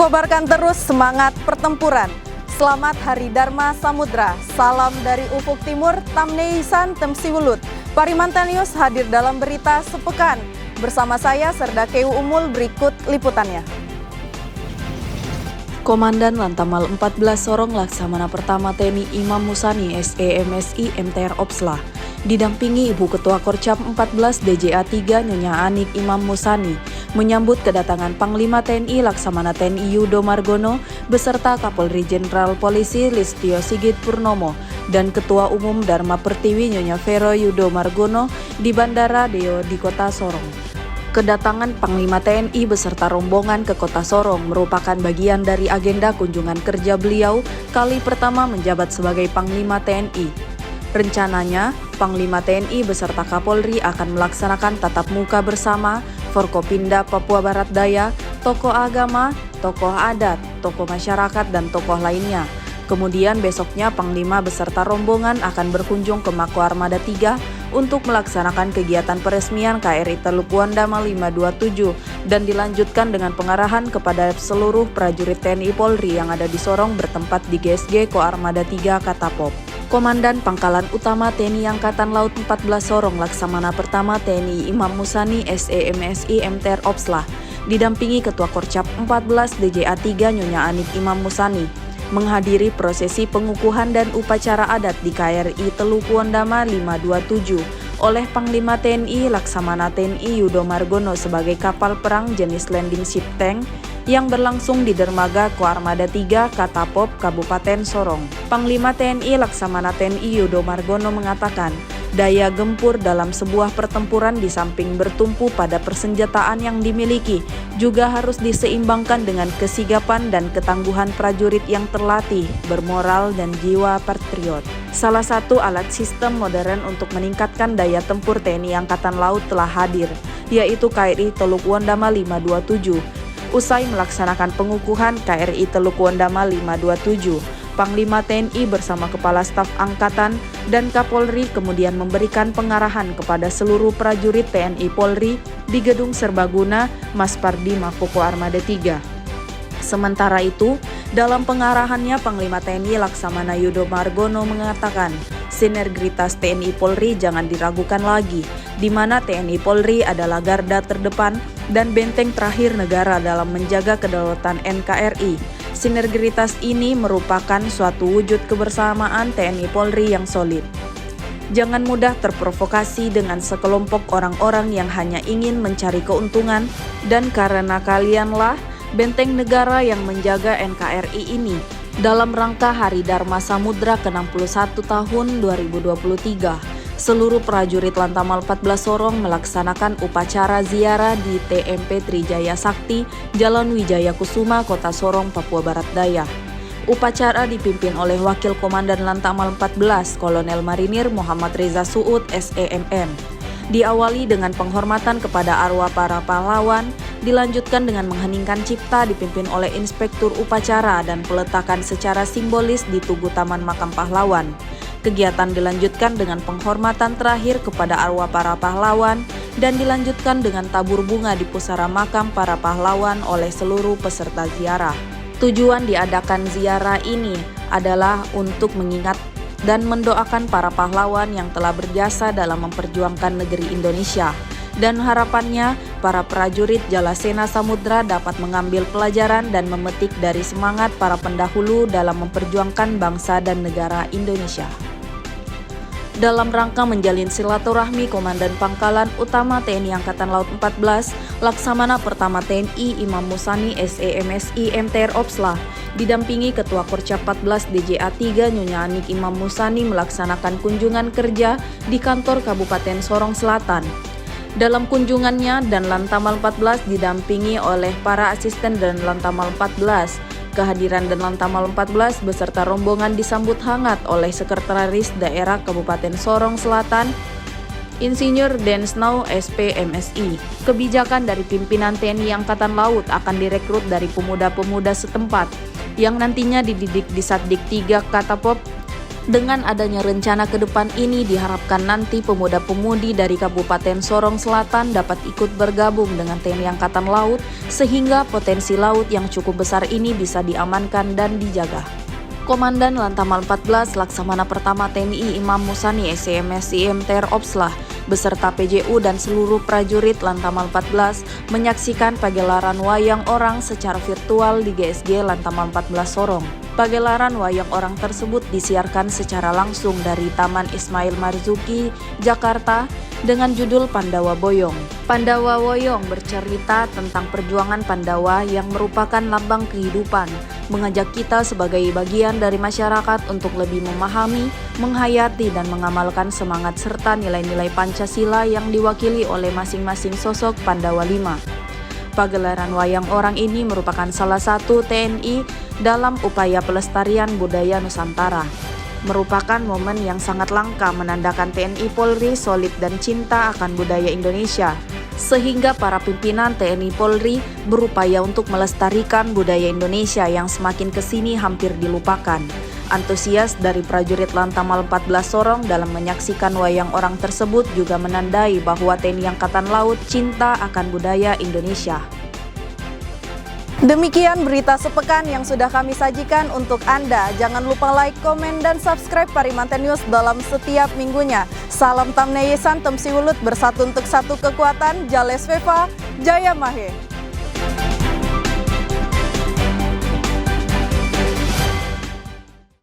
Kobarkan terus semangat pertempuran. Selamat Hari Dharma Samudra. Salam dari Ufuk Timur, Tamneisan Temsiwulut. Parimantanius hadir dalam berita sepekan. Bersama saya Serda Keu Umul, berikut liputannya. Komandan Lantamal 14 Sorong Laksamana Pertama TNI Imam Musani SEMSI MTR Opsla didampingi Ibu Ketua Korcap 14 DJA 3 Nyonya Anik Imam Musani menyambut kedatangan Panglima TNI Laksamana TNI Yudo Margono beserta Kapolri Jenderal Polisi Listio Sigit Purnomo dan Ketua Umum Dharma Pertiwi Nyonya Vero Yudo Margono di Bandara Deo di Kota Sorong. Kedatangan Panglima TNI beserta rombongan ke Kota Sorong merupakan bagian dari agenda kunjungan kerja beliau kali pertama menjabat sebagai Panglima TNI. Rencananya, Panglima TNI beserta Kapolri akan melaksanakan tatap muka bersama Forkopimda Papua Barat Daya, tokoh agama, tokoh adat, tokoh masyarakat, dan tokoh lainnya. Kemudian besoknya Panglima beserta rombongan akan berkunjung ke Mako Armada 3 untuk melaksanakan kegiatan peresmian KRI Teluk Wandama 527 dan dilanjutkan dengan pengarahan kepada seluruh prajurit TNI Polri yang ada di Sorong bertempat di GSG Ko Armada 3 Katapop. Komandan Pangkalan Utama TNI Angkatan Laut 14 Sorong Laksamana Pertama TNI Imam Musani SEMSI MTR Opsla didampingi Ketua Korcap 14 DJA 3 Nyonya Anik Imam Musani menghadiri prosesi pengukuhan dan upacara adat di KRI Teluk Wandama 527 oleh Panglima TNI Laksamana TNI Yudo Margono sebagai kapal perang jenis landing ship tank yang berlangsung di dermaga Ko Armada 3 Katapop, Kabupaten Sorong. Panglima TNI Laksamana TNI Yudo Margono mengatakan, daya gempur dalam sebuah pertempuran di samping bertumpu pada persenjataan yang dimiliki juga harus diseimbangkan dengan kesigapan dan ketangguhan prajurit yang terlatih, bermoral dan jiwa patriot. Salah satu alat sistem modern untuk meningkatkan daya tempur TNI Angkatan Laut telah hadir, yaitu KRI Teluk Wandama 527. Usai melaksanakan pengukuhan KRI Teluk Wandama 527, Panglima TNI bersama Kepala Staf Angkatan dan Kapolri kemudian memberikan pengarahan kepada seluruh prajurit TNI Polri di Gedung Serbaguna Maspardi Mako Ko Armada 3. Sementara itu, dalam pengarahannya Panglima TNI Laksamana Yudo Margono mengatakan, sinergitas TNI Polri jangan diragukan lagi, di mana TNI Polri adalah garda terdepan dan benteng terakhir negara dalam menjaga kedaulatan NKRI. Sinergitas ini merupakan suatu wujud kebersamaan TNI Polri yang solid. Jangan mudah terprovokasi dengan sekelompok orang-orang yang hanya ingin mencari keuntungan, dan karena kalianlah benteng negara yang menjaga NKRI ini dalam rangka Hari Dharma Samudra ke-61 tahun 2023. Seluruh prajurit Lantamal 14 Sorong melaksanakan upacara ziarah di TMP Trijaya Sakti, Jalan Wijaya Kusuma, Kota Sorong, Papua Barat Daya. Upacara dipimpin oleh Wakil Komandan Lantamal 14, Kolonel Marinir Muhammad Reza Suud, SEMM. Diawali dengan penghormatan kepada arwah para pahlawan, dilanjutkan dengan mengheningkan cipta dipimpin oleh Inspektur Upacara dan peletakan secara simbolis di Tugu Taman Makam Pahlawan. Kegiatan dilanjutkan dengan penghormatan terakhir kepada arwah para pahlawan dan dilanjutkan dengan tabur bunga di pusara makam para pahlawan oleh seluruh peserta ziarah. Tujuan diadakan ziarah ini adalah untuk mengingat dan mendoakan para pahlawan yang telah berjasa dalam memperjuangkan negeri Indonesia. Dan harapannya, para prajurit Jalasena Samudra dapat mengambil pelajaran dan memetik dari semangat para pendahulu dalam memperjuangkan bangsa dan negara Indonesia. Dalam rangka menjalin silaturahmi, Komandan Pangkalan Utama TNI Angkatan Laut 14, Laksamana Pertama TNI Imam Musani SEMSI MTR Opsla, didampingi Ketua Korcap 14 DJA 3 Nyonya Anik Imam Musani melaksanakan kunjungan kerja di kantor Kabupaten Sorong Selatan. Dalam kunjungannya, dan Lantamal 14 didampingi oleh para asisten dan Lantamal 14. Kehadiran dan Lantamal 14 beserta rombongan disambut hangat oleh Sekretaris Daerah Kabupaten Sorong Selatan, Insinyur Densnau SPMSI. Kebijakan dari pimpinan TNI Angkatan Laut akan direkrut dari pemuda-pemuda setempat yang nantinya dididik di Satdik 3 Katapop Dengan adanya rencana ke depan ini diharapkan nanti pemuda-pemudi dari Kabupaten Sorong Selatan dapat ikut bergabung dengan TNI Angkatan Laut sehingga potensi laut yang cukup besar ini bisa diamankan dan dijaga. Komandan Lantamal 14 Laksamana Pertama TNI Imam Musani SEMSI MTR Opslah beserta PJU dan seluruh prajurit Lantamal 14 menyaksikan pagelaran wayang orang secara virtual di GSG Lantamal 14 Sorong. Pagelaran wayang orang tersebut disiarkan secara langsung dari Taman Ismail Marzuki, Jakarta dengan judul Pandawa Boyong. Pandawa Boyong bercerita tentang perjuangan Pandawa yang merupakan lambang kehidupan, mengajak kita sebagai bagian dari masyarakat untuk lebih memahami, menghayati dan mengamalkan semangat serta nilai-nilai Pancasila yang diwakili oleh masing-masing sosok Pandawa 5. Pagelaran wayang orang ini merupakan salah satu TNI dalam upaya pelestarian budaya Nusantara. Merupakan momen yang sangat langka menandakan TNI Polri solid dan cinta akan budaya Indonesia. Sehingga para pimpinan TNI Polri berupaya untuk melestarikan budaya Indonesia yang semakin kesini hampir dilupakan. Antusias dari prajurit Lantamal 14 Sorong dalam menyaksikan wayang orang tersebut juga menandai bahwa TNI Angkatan Laut cinta akan budaya Indonesia. Demikian berita sepekan yang sudah kami sajikan untuk Anda. Jangan lupa like, komen, dan subscribe Parimanten News dalam setiap minggunya. Salam Tamneyesan, Temsi Wulut, bersatu untuk satu kekuatan, Jales Veva, Jaya Mahe.